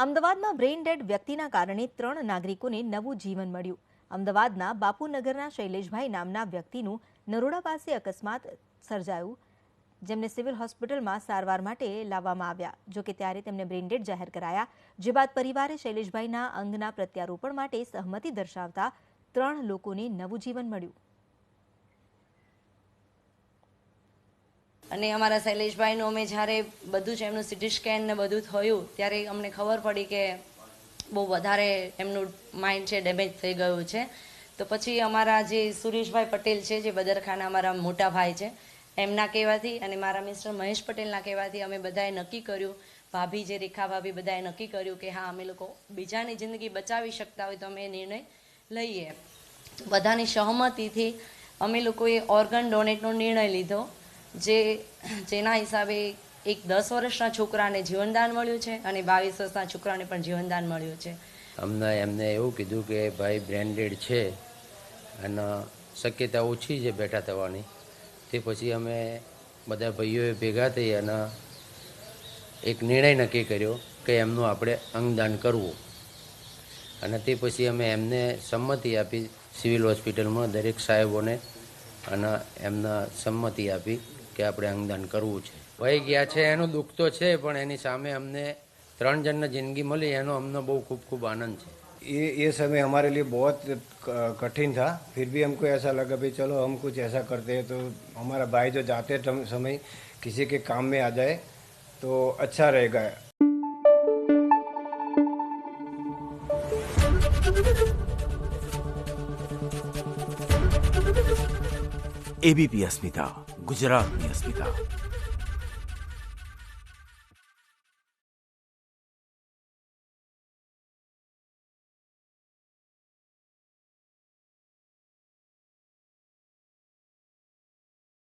અમદાવાદમાં brain dead વ્યક્તિના કારણે 3 નાગરિકોને નવું જીવન મળ્યું. અમદાવાદના બાપુનગરના શૈલેષભાઈ નામના વ્યક્તિનું નરોડા પાસે અકસ્માત સર્જાયું, જેમને સિવિલ હોસ્પિટલમાં સારવાર માટે લાવવામાં આવ્યા. જોકે ત્યારે તેમને બ્રેઇન ડેડ જાહેર કરાયા, જે બાદ પરિવારે શૈલેષભાઈના અંગના પ્રત્યારોપણ માટે સહમતિ દર્શાવતા 3 લોકોને નવું જીવન મળ્યું. અને અમારા શૈલેષભાઈનું અમે જ્યારે બધું જ એમનું સીટી સ્કેન ને બધું થયું ત્યારે અમને ખબર પડી કે બહુ વધારે એમનું માઇન્ડ છે ડેમેજ થઈ ગયું છે. તો પછી અમારા જે સુરેશભાઈ પટેલ છે, જે બદરખાના અમારા મોટા ભાઈ છે, એમના કહેવાથી અને મારા મિસ્ટર મહેશ પટેલના કહેવાથી અમે બધાએ નક્કી કર્યું, ભાભી જે રેખા ભાભી બધાએ નક્કી કર્યું કે હા, અમે લોકો બીજાની જિંદગી બચાવી શકતા હોય તો અમે એ નિર્ણય લઈએ. બધાની સહમતિથી અમે લોકોએ ઓર્ગન ડોનેટનો નિર્ણય લીધો, જેના હિસાબે એક 10 વર્ષના છોકરાને જીવનદાન મળ્યું છે અને 22 વર્ષના છોકરાને પણ જીવનદાન મળ્યું છે. એમને એવું કીધું કે ભાઈ બ્રેઇન ડેડ છે અને શક્યતા ઓછી છે બેઠા થવાની. તે પછી અમે બધા ભાઈઓએ ભેગા થઈ અને એક નિર્ણય નક્કી કર્યો કે એમનું આપણે અંગદાન કરવું. અને તે પછી અમે એમને સંમતિ આપી સિવિલ હોસ્પિટલમાં દરેક સાહેબોને, અને એમને સંમતિ આપી કે આપણે અંગદાન કરવું છે. વહી ગયા છે એનું દુઃખ તો છે, પણ એની સામે અમને 3 જણને જિંદગી મળી એનો अમને બહુ खूब आनंद है. ये समय हमारे लिए बहुत कठिन था, फिर भी हमको ऐसा लगा भाई चलो हम कुछ ऐसा करते हैं तो हमारा भाई जो जाते समय किसी के काम में आ जाए तो अच्छा रहेगा. एबीपी अस्मिता, गुजरातनी अस्मिता.